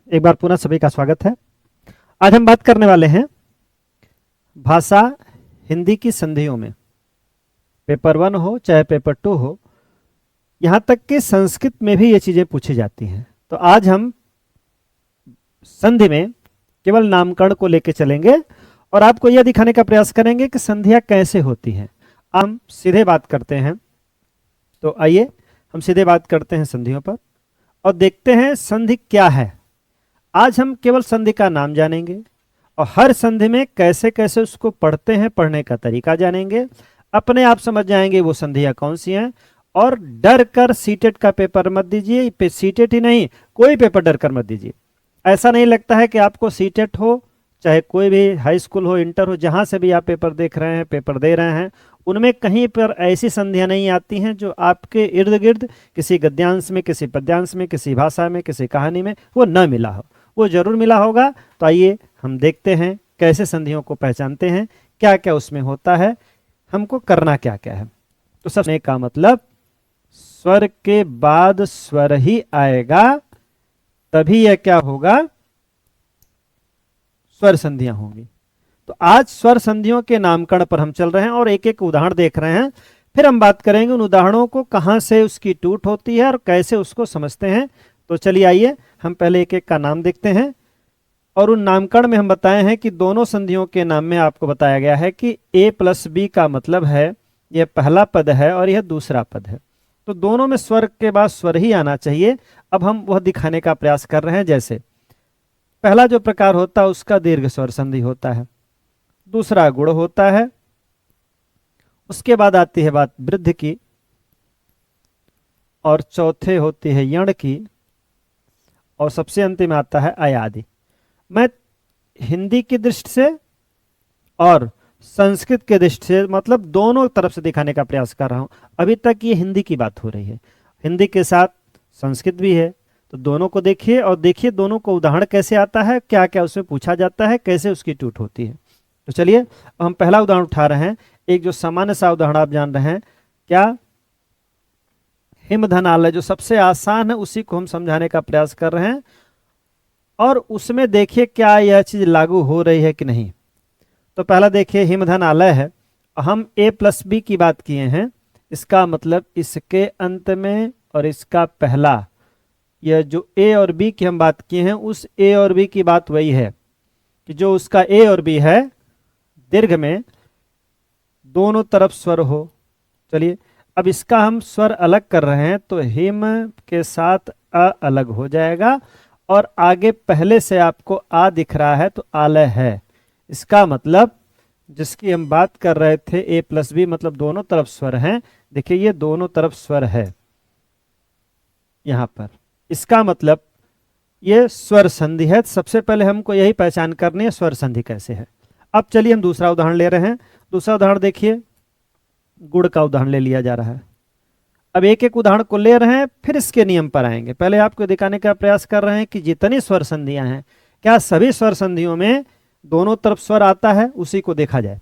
एक बार पुनः सभी का स्वागत है। आज हम बात करने वाले हैं भाषा हिंदी की संधियों में। पेपर 1 हो चाहे पेपर 2 हो, यहाँ तक कि संस्कृत में भी ये चीज़ें पूछी जाती हैं। तो आज हम संधि में केवल नामकरण को लेकर चलेंगे और आपको यह दिखाने का प्रयास करेंगे कि संधियाँ कैसे होती हैं। हम सीधे बात करते हैं। तो आइए हम सीधे बात करते हैं संधियों पर और देखते हैं संधि क्या है। आज हम केवल संधि का नाम जानेंगे और हर संधि में कैसे कैसे उसको पढ़ते हैं, पढ़ने का तरीका जानेंगे। अपने आप समझ जाएंगे वो संधियाँ कौन सी हैं। और डर कर सीटेट का पेपर मत दीजिए। सीटेट ही नहीं, कोई पेपर डर कर मत दीजिए। ऐसा नहीं लगता है कि आपको सीटेट हो, चाहे कोई भी हाई स्कूल हो, इंटर हो, जहाँ से भी आप पेपर देख रहे हैं, पेपर दे रहे हैं, उनमें कहीं पर ऐसी संधियाँ नहीं आती हैं जो आपके इर्द गिर्द किसी गद्यांश में, किसी पद्यांश में, किसी भाषा में, किसी कहानी में वो न मिला हो। वो जरूर मिला होगा। तो आइए हम देखते हैं कैसे संधियों को पहचानते हैं, क्या क्या उसमें होता है, हमको करना क्या क्या है। तो सबसे का मतलब स्वर के बाद स्वर ही आएगा, तभी यह क्या होगा, स्वर संधियां होंगी। तो आज स्वर संधियों के नामकरण पर हम चल रहे हैं और एक एक उदाहरण देख रहे हैं। फिर हम बात करेंगे उन उदाहरणों को, कहां से उसकी टूट होती है और कैसे उसको समझते हैं। तो चलिए आइए हम पहले एक एक का नाम देखते हैं। और उन नामकरण में हम बताए हैं कि दोनों संधियों के नाम में आपको बताया गया है कि a प्लस बी का मतलब है यह पहला पद है और यह दूसरा पद है। तो दोनों में स्वर के बाद स्वर ही आना चाहिए। अब हम वह दिखाने का प्रयास कर रहे हैं। जैसे पहला जो प्रकार होता है उसका दीर्घ स्वर संधि होता है, दूसरा गुण होता है, उसके बाद आती है बात वृद्ध की, और चौथे होती है यण की, और सबसे अंतिम आता है अयादि। मैं हिंदी की दृष्टि से और संस्कृत के दृष्टि से, मतलब दोनों तरफ से दिखाने का प्रयास कर रहा हूं। अभी तक ये हिंदी की बात हो रही है, हिंदी के साथ संस्कृत भी है। तो दोनों को देखिए और देखिए दोनों को उदाहरण कैसे आता है, क्या क्या उसमें पूछा जाता है, कैसे उसकी टूट होती है। तो चलिए हम पहला उदाहरण उठा रहे हैं। एक जो सामान्य सा उदाहरण आप जान रहे हैं, क्या, हिमधनालय, जो सबसे आसान है उसी को हम समझाने का प्रयास कर रहे हैं। और उसमें देखिए क्या यह चीज लागू हो रही है कि नहीं। तो पहला देखिए हिमधनालय है, हम a प्लस बी की बात किए हैं। इसका मतलब इसके अंत में और इसका पहला, यह जो a और b की हम बात किए हैं, उस a और b की बात वही है कि जो उसका a और b है, दीर्घ में दोनों तरफ स्वर हो। चलिए अब इसका हम स्वर अलग कर रहे हैं, तो हिम के साथ अ अलग हो जाएगा और आगे पहले से आपको आ दिख रहा है तो आलय है। इसका मतलब जिसकी हम बात कर रहे थे a प्लस बी, मतलब दोनों तरफ स्वर हैं। देखिए ये दोनों तरफ स्वर है यहां पर, इसका मतलब ये स्वर संधि है। सबसे पहले हमको यही पहचान करनी है स्वर संधि कैसे है। अब चलिए हम दूसरा उदाहरण ले रहे हैं। दूसरा उदाहरण देखिए, गुड़ का उदाहरण ले लिया जा रहा है। अब एक एक उदाहरण को ले रहे हैं, फिर इसके नियम पर आएंगे। पहले आपको दिखाने का प्रयास कर रहे हैं कि जितनी स्वर संधियां हैं, क्या सभी स्वर संधियों में दोनों तरफ स्वर आता है, उसी को देखा जाए।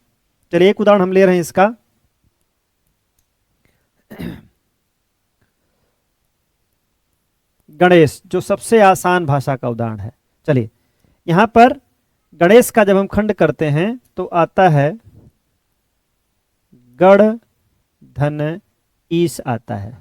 चलिए एक उदाहरण हम ले रहे हैं इसका। गणेश, जो सबसे आसान भाषा का उदाहरण है। चलिए यहां पर गणेश का जब हम खंड करते हैं तो आता है गण धन ईश आता है,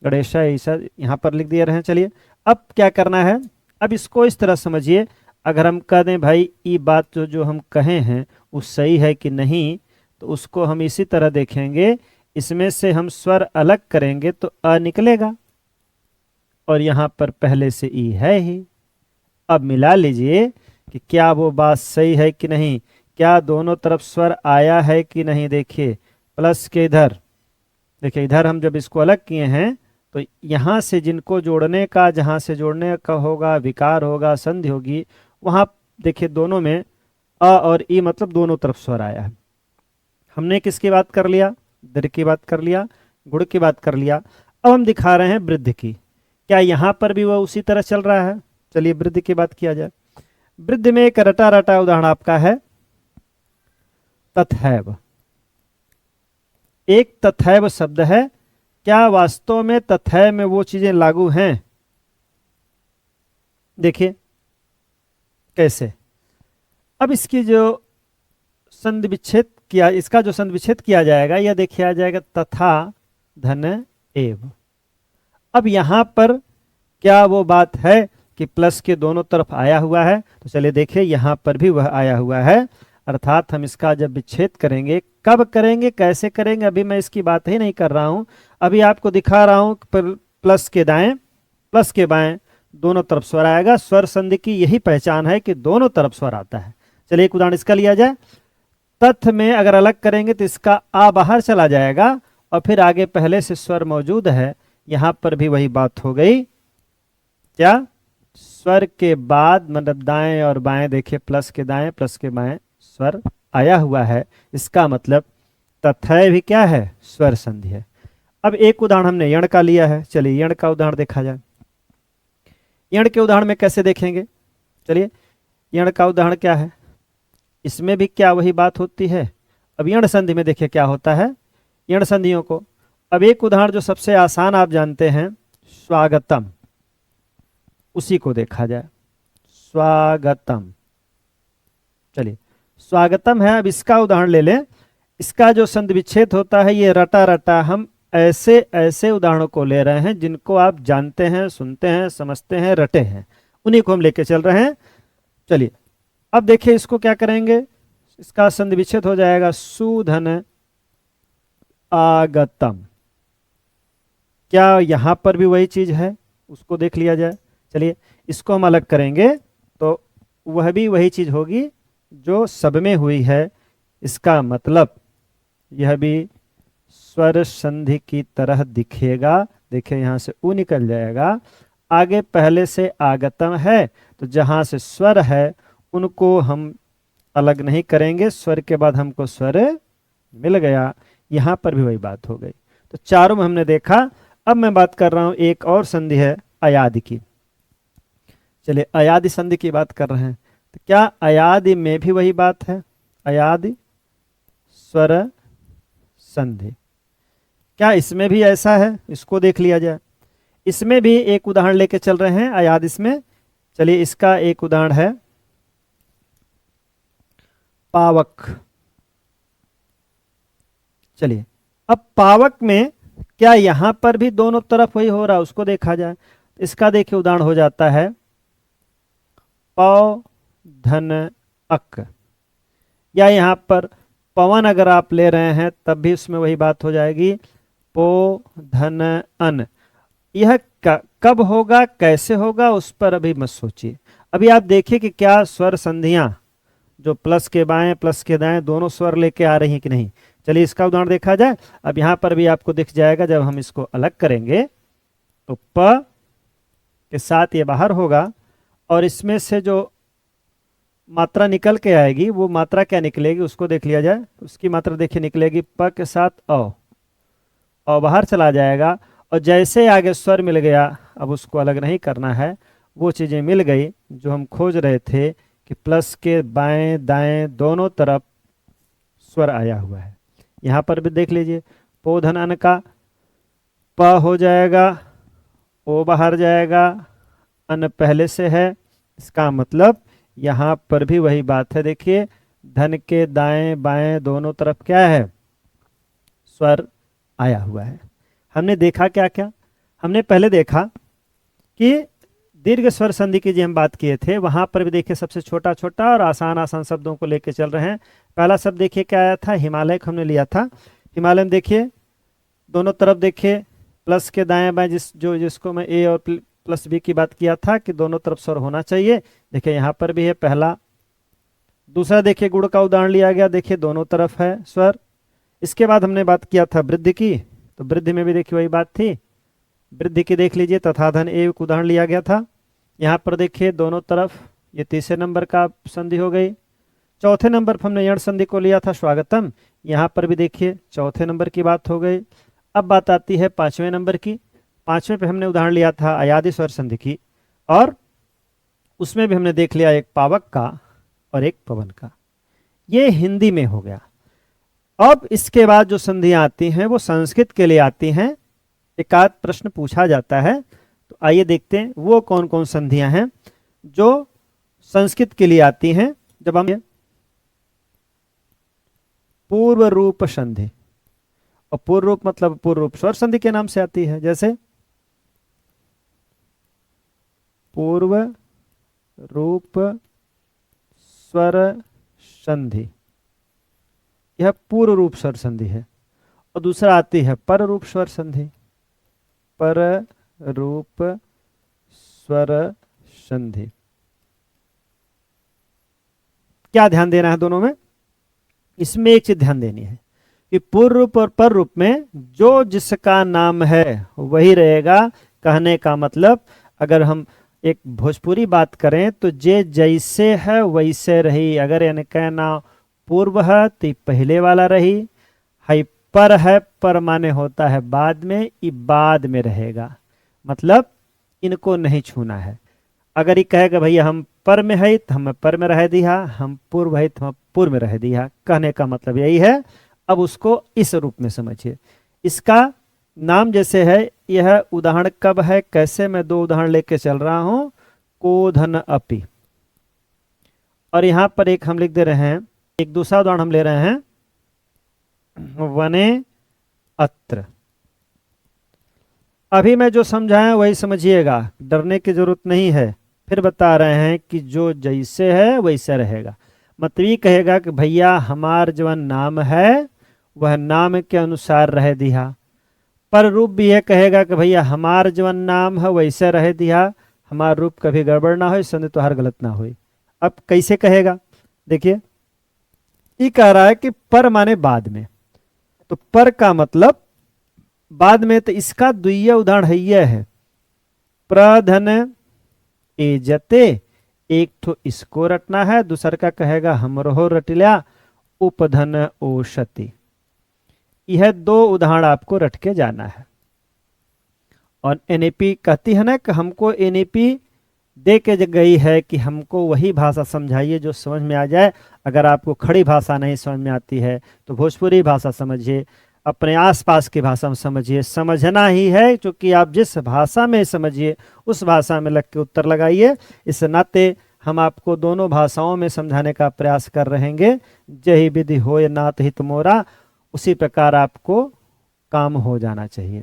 गणेशा ईशा यहां पर लिख दिए रहे हैं। चलिए अब क्या करना है, अब इसको इस तरह समझिए। अगर हम कह दें भाई ये बात जो हम कहे हैं वो सही है कि नहीं, तो उसको हम इसी तरह देखेंगे। इसमें से हम स्वर अलग करेंगे तो अ निकलेगा और यहां पर पहले से ई है ही। अब मिला लीजिए कि क्या वो बात सही है कि नहीं, क्या दोनों तरफ स्वर आया है कि नहीं। देखिए प्लस के इधर, देखिए इधर हम जब इसको अलग किए हैं तो यहां से जिनको जोड़ने का, जहां से जोड़ने का होगा, विकार होगा, संधि होगी, वहां देखिए दोनों में अ और ई, मतलब दोनों तरफ स्वर आया है। हमने किसकी बात कर लिया, दीर्घ की बात कर लिया, गुण की बात कर लिया। अब हम दिखा रहे हैं वृद्धि की, क्या यहां पर भी वह उसी तरह चल रहा है। चलिए वृद्धि की बात किया जाए। वृद्ध में एक रटा रटा उदाहरण आपका है तथैव। एक तथैव शब्द है, क्या वास्तव में तथैव में वो चीजें लागू हैं? देखिए कैसे। अब इसकी जो संधि विच्छेद किया, इसका जो संधि विच्छेद किया जाएगा, यह देखिए आ जाएगा तथा धन एव। अब यहां पर क्या वो बात है कि प्लस के दोनों तरफ आया हुआ है? तो चलिए देखिए यहां पर भी वह आया हुआ है, अर्थात हम इसका जब विच्छेद करेंगे, कब करेंगे, कैसे करेंगे, अभी मैं इसकी बात ही नहीं कर रहा हूं। अभी आपको दिखा रहा हूं प्लस के दाएं प्लस के बाएं दोनों तरफ स्वर आएगा। स्वर संधि की यही पहचान है कि दोनों तरफ स्वर आता है। चलिए एक उदाहरण इसका लिया जाए। तथ में अगर अलग करेंगे तो इसका आ बाहर चला जाएगा और फिर आगे पहले से स्वर मौजूद है। यहां पर भी वही बात हो गई, क्या स्वर के बाद मतलब दाएं और बाएं, देखिए प्लस के दाएं प्लस के बाएं स्वर आया हुआ है, इसका मतलब तथय भी क्या है, स्वर संधि है। अब एक उदाहरण हमने यण का लिया है, चलिए यण का उदाहरण देखा जाए। यण के उदाहरण में कैसे देखेंगे, चलिए यण का उदाहरण क्या है, इसमें भी क्या वही बात होती है। अब यण संधि में देखिए क्या होता है, यण संधियों को। अब एक उदाहरण जो सबसे आसान आप जानते हैं, स्वागतम, उसी को देखा जाए। स्वागतम, चलिए स्वागतम है। अब इसका उदाहरण ले लें। इसका जो संधि विच्छेद होता है, ये रटा रटा, हम ऐसे ऐसे उदाहरणों को ले रहे हैं जिनको आप जानते हैं, सुनते हैं, समझते हैं, रटे हैं, उन्हीं को हम लेके चल रहे हैं। चलिए अब देखिए इसको क्या करेंगे, इसका संधि विच्छेद हो जाएगा सुधन आगतम। क्या यहां पर भी वही चीज है, उसको देख लिया जाए। चलिए इसको हम अलग करेंगे तो वह भी वही चीज होगी जो सब में हुई है। इसका मतलब यह भी स्वर संधि की तरह दिखेगा। देखिए यहां से उ निकल जाएगा, आगे पहले से आगतम है, तो जहां से स्वर है उनको हम अलग नहीं करेंगे, स्वर के बाद हमको स्वर मिल गया। यहां पर भी वही बात हो गई। तो चारों में हमने देखा। अब मैं बात कर रहा हूं एक और संधि है अयादि की। चलिए अयादि संधि की बात कर रहे हैं, तो क्या अयादि में भी वही बात है, अयादि स्वर संधि, क्या इसमें भी ऐसा है, इसको देख लिया जाए। इसमें भी एक उदाहरण लेके चल रहे हैं अयादि इसमें। चलिए इसका एक उदाहरण है पावक। चलिए अब पावक में क्या यहां पर भी दोनों तरफ वही हो रहा है, उसको देखा जाए। इसका देखिए उदाहरण हो जाता है पौ धन अक, या यहां पर पवन अगर आप ले रहे हैं तब भी उसमें वही बात हो जाएगी पो धन अन। यह कब होगा, कैसे होगा, उस पर अभी मत सोचिए। अभी आप देखिए कि क्या स्वर संधियां जो प्लस के बाएं प्लस के दाएं दोनों स्वर लेके आ रही हैं कि नहीं। चलिए इसका उदाहरण देखा जाए। अब यहां पर भी आपको दिख जाएगा, जब हम इसको अलग करेंगे तो प के साथ ये बाहर होगा और इसमें से जो मात्रा निकल के आएगी वो मात्रा क्या निकलेगी, उसको देख लिया जाए। उसकी मात्रा देखिए निकलेगी प के साथ अ बाहर चला जाएगा, और जैसे आगे स्वर मिल गया, अब उसको अलग नहीं करना है, वो चीज़ें मिल गई जो हम खोज रहे थे कि प्लस के बाएं दाएं दोनों तरफ स्वर आया हुआ है। यहाँ पर भी देख लीजिए, पो धन अन का प हो जाएगा, ओ बाहर जाएगा, अन पहले से है। इसका मतलब यहाँ पर भी वही बात है। देखिए धन के दाएं बाएं दोनों तरफ क्या है, स्वर आया हुआ है। हमने देखा क्या क्या, हमने पहले देखा कि दीर्घ स्वर संधि की जो हम बात किए थे, वहां पर भी देखिए सबसे छोटा छोटा और आसान आसान शब्दों को लेके चल रहे हैं। पहला शब्द देखिए क्या आया था, हिमालय को हमने लिया था। हिमालय में देखिए दोनों तरफ देखिए प्लस के दाएं बाएं, जिसको मैं ए और प्लस बी की बात किया था कि दोनों तरफ स्वर होना चाहिए। देखिए यहाँ पर भी है पहला। दूसरा देखिए गुण का उदाहरण लिया गया, देखिए दोनों तरफ है स्वर। इसके बाद हमने बात किया था वृद्धि की, तो वृद्धि में भी देखिए वही बात थी। वृद्धि की देख लीजिए, तथा धन एक उदाहरण लिया गया था। यहाँ पर देखिए दोनों तरफ, ये तीसरे नंबर का संधि हो गई। चौथे नंबर पर हमने यण संधि को लिया था स्वागतम, यहाँ पर भी देखिए चौथे नंबर की बात हो गई। अब बात आती है पांचवें नंबर की। पांचवें पे हमने उदाहरण लिया था अयादि स्वर संधि की, और उसमें भी हमने देख लिया एक पावक का और एक पवन का। ये हिंदी में हो गया। अब इसके बाद जो संधियां आती हैं वो संस्कृत के लिए आती हैं। एक आध प्रश्न पूछा जाता है, तो आइए देखते हैं वो कौन कौन संधियां हैं। जो संस्कृत के लिए आती हैं। जब हम पूर्व रूप संधि, और पूर्व रूप मतलब पूर्व रूप स्वर संधि के नाम से आती है, जैसे पूर्व रूप स्वर संधि, यह पूर्व रूप स्वर संधि है। और दूसरा आती है पर रूप स्वर संधि, पर रूप स्वर संधि। क्या ध्यान देना है दोनों में? इसमें एक चीज ध्यान देनी है कि पूर्व रूप और पर रूप में जो जिसका नाम है वही रहेगा। कहने का मतलब, अगर हम एक भोजपुरी बात करें तो जे जैसे है वैसे रही। अगर यानी कहना पूर्व है तो ये पहले वाला रही, हाई पर है, पर माने होता है बाद में, ये बाद में रहेगा, मतलब इनको नहीं छूना है। अगर ये कहेगा भैया हम पर में है तो हम पर में रह दिया, हम पूर्व है तो हम पूर्व में रह दिया। कहने का मतलब यही है। अब उसको इस रूप में समझिए। इसका नाम जैसे है, यह उदाहरण कब है, कैसे? मैं दो उदाहरण लेके चल रहा हूं। कोधन अपि, और यहां पर एक हम लिख दे रहे हैं, एक दूसरा उदाहरण हम ले रहे हैं, वने अत्र। अभी मैं जो समझाया वही समझिएगा, डरने की जरूरत नहीं है। फिर बता रहे हैं कि जो जैसे है वैसे रहेगा। मतलब ये कहेगा कि भैया हमार जो नाम है वह नाम के अनुसार रह दिया। पर रूप भी यह कहेगा कि भैया हमार जो नाम है वैसे रह दिया, हमार रूप कभी गड़बड़ ना हो, संधि तो हर गलत ना हो। अब कैसे कहेगा? देखिए, ये कह रहा है कि पर माने बाद में, तो पर का मतलब बाद में। तो इसका द्वितीय उदाहरण है, यह है प्रधन एजते। एक तो इसको रटना है, दूसर का कहेगा हमरो रट लिया, उपधन ओषति। यह दो उदाहरण आपको रट के जाना है। और एनएपी कहती है ना कि हमको एनएपी दे के गई है कि हमको वही भाषा समझाइए जो समझ में आ जाए। अगर आपको खड़ी भाषा नहीं समझ में आती है तो भोजपुरी भाषा समझिए, अपने आसपास की भाषा में समझिए। समझना ही है, क्योंकि आप जिस भाषा में समझिए उस भाषा में लग के उत्तर लगाइए। इस नाते हम आपको दोनों भाषाओं में समझाने का प्रयास कर रहेंगे। जही विधि होय नात हित मोरा, उसी प्रकार आपको काम हो जाना चाहिए।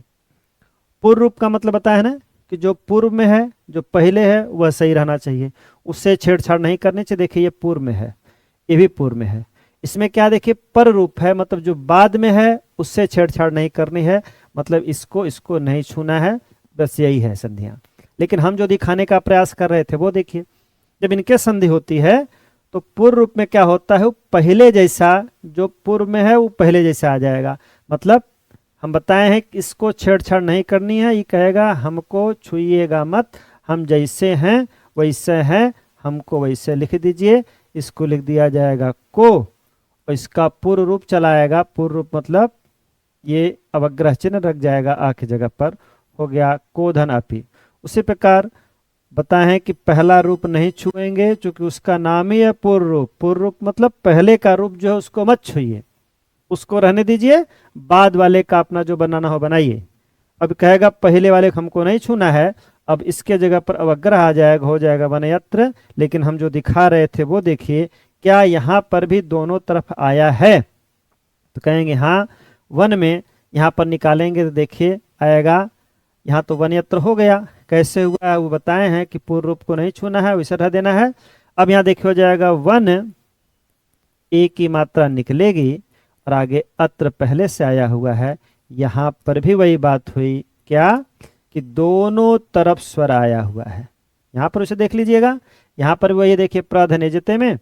पूर्व रूप का मतलब बताया है ना कि जो पूर्व में है, जो पहले है, वह सही रहना चाहिए, उससे छेड़छाड़ नहीं करनी चाहिए। देखिए ये पूर्व में है, ये भी पूर्व में है। इसमें क्या देखिए पर रूप है, मतलब जो बाद में है उससे छेड़छाड़ नहीं करनी है, मतलब इसको नहीं छूना है। बस यही है संधियां। लेकिन हम जो दिखाने का प्रयास कर रहे थे वो देखिए, जब इनके संधि होती है तो पूर्व रूप में क्या होता है, वो पहले जैसा, जो पूर्व में है वो पहले जैसा आ जाएगा। मतलब हम बताए हैं कि इसको छेड़छाड़ नहीं करनी है। ये कहेगा हमको छुइएगा मत, हम जैसे हैं वैसे हैं, हमको वैसे लिख दीजिए। इसको लिख दिया जाएगा को, और इसका पूर्व रूप चलाएगा। पूर्व रूप मतलब ये अवग्रह चिन्ह रख जाएगा आ की जगह पर, हो गया कोधन अपि। उसी प्रकार बताए हैं कि पहला रूप नहीं छुएंगे, क्योंकि उसका नाम ही है पूर्व रूप। पूर्व रूप मतलब पहले का रूप जो है उसको मत छुइए, उसको रहने दीजिए, बाद वाले का अपना जो बनाना हो बनाइए। अब कहेगा पहले वाले को हमको नहीं छूना है, अब इसके जगह पर अवग्रह आ जाएगा, हो जाएगा वनयत्र। लेकिन हम जो दिखा रहे थे वो देखिए, क्या यहाँ पर भी दोनों तरफ आया है? तो कहेंगे हाँ। वन में यहाँ पर निकालेंगे तो देखिए आएगा, यहाँ तो वनयत्र हो गया। कैसे हुआ वो बताए हैं कि पूर्व रूप को नहीं छूना है, वैसे रह देना है। अब यहाँ देखिए हो जाएगा वन, ए की मात्रा निकलेगी, और आगे अत्र पहले से आया हुआ है। यहाँ पर भी वही बात हुई, क्या कि दोनों तरफ स्वर आया हुआ है। यहाँ पर उसे देख लीजिएगा, यहाँ पर वही देखिए प्रधनेजते में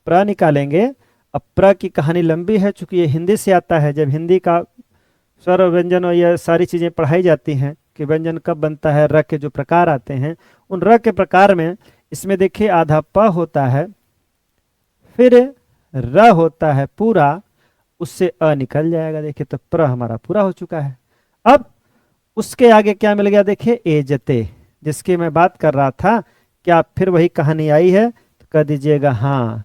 प्र निकालेंगे। अब प्र की कहानी लंबी है, चूंकि ये हिंदी से आता है। जब हिंदी का स्वर और व्यंजन और यह सारी चीजें पढ़ाई जाती हैं कि व्यंजन कब बनता है, र के जो प्रकार आते हैं, उन र के प्रकार में इसमें देखिए आधा प होता है, फिर र होता है पूरा, उससे अ निकल जाएगा। देखिए तो प्र हमारा पूरा हो चुका है। अब उसके आगे क्या मिल गया, देखिए एजते, जिसकी मैं बात कर रहा था। क्या फिर वही कहानी आई है? तो कह दीजिएगा हाँ,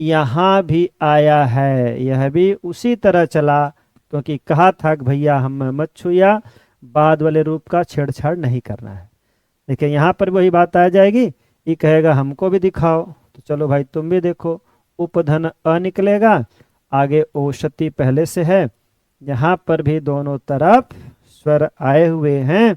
यहाँ भी आया है, यह भी उसी तरह चला, क्योंकि कहा था कि भैया हम मत छुइया, बाद वाले रूप का छेड़छाड़ नहीं करना है। देखिए यहाँ पर वही बात आ जाएगी, ई कहेगा हमको भी दिखाओ, तो चलो भाई तुम भी देखो। उपधन अ निकलेगा, आगे ओषति पहले से है, यहाँ पर भी दोनों तरफ स्वर आए हुए हैं।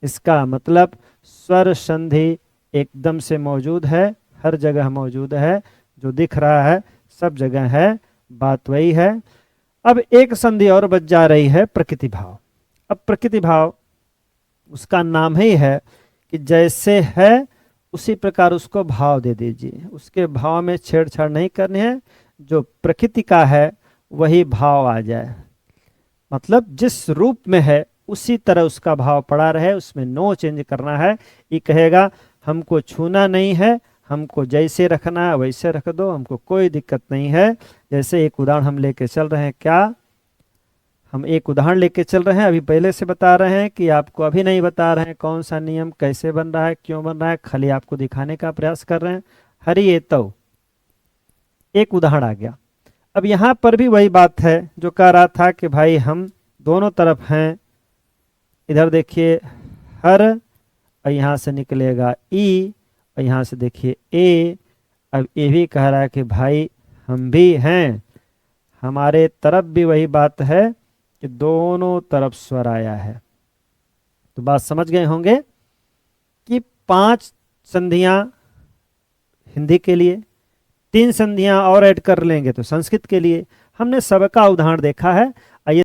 इसका मतलब स्वर संधि एकदम से मौजूद है, हर जगह मौजूद है, जो दिख रहा है सब जगह है, बात वही है। अब एक संधि और बच जा रही है, प्रकृति भाव। अब प्रकृति भाव उसका नाम ही है कि जैसे है उसी प्रकार उसको भाव दे दीजिए, उसके भाव में छेड़छाड़ नहीं करनी है, जो प्रकृति का है वही भाव आ जाए, मतलब जिस रूप में है उसी तरह उसका भाव पड़ा रहे, उसमें नो चेंज करना है। ये कहेगा हमको छूना नहीं है, हमको जैसे रखना है वैसे रख दो, हमको कोई दिक्कत नहीं है। जैसे एक उदाहरण हम लेके चल रहे हैं, क्या हम एक उदाहरण लेके चल रहे हैं, अभी पहले से बता रहे हैं कि आपको अभी नहीं बता रहे हैं कौन सा नियम कैसे बन रहा है, क्यों बन रहा है, खाली आपको दिखाने का प्रयास कर रहे हैं। हरि एतौ, एक उदाहरण आ गया। अब यहाँ पर भी वही बात है जो कह रहा था कि भाई हम दोनों तरफ हैं। इधर देखिए हर, और यहाँ से निकलेगा ई, और यहाँ से देखिए ए। अब ये भी कह रहा है कि भाई हम भी हैं, हमारे तरफ भी वही बात है कि दोनों तरफ स्वर आया है। तो बात समझ गए होंगे कि 5 संधियां हिंदी के लिए, 3 संधियां और ऐड कर लेंगे तो संस्कृत के लिए। हमने सबका उदाहरण देखा है। आइए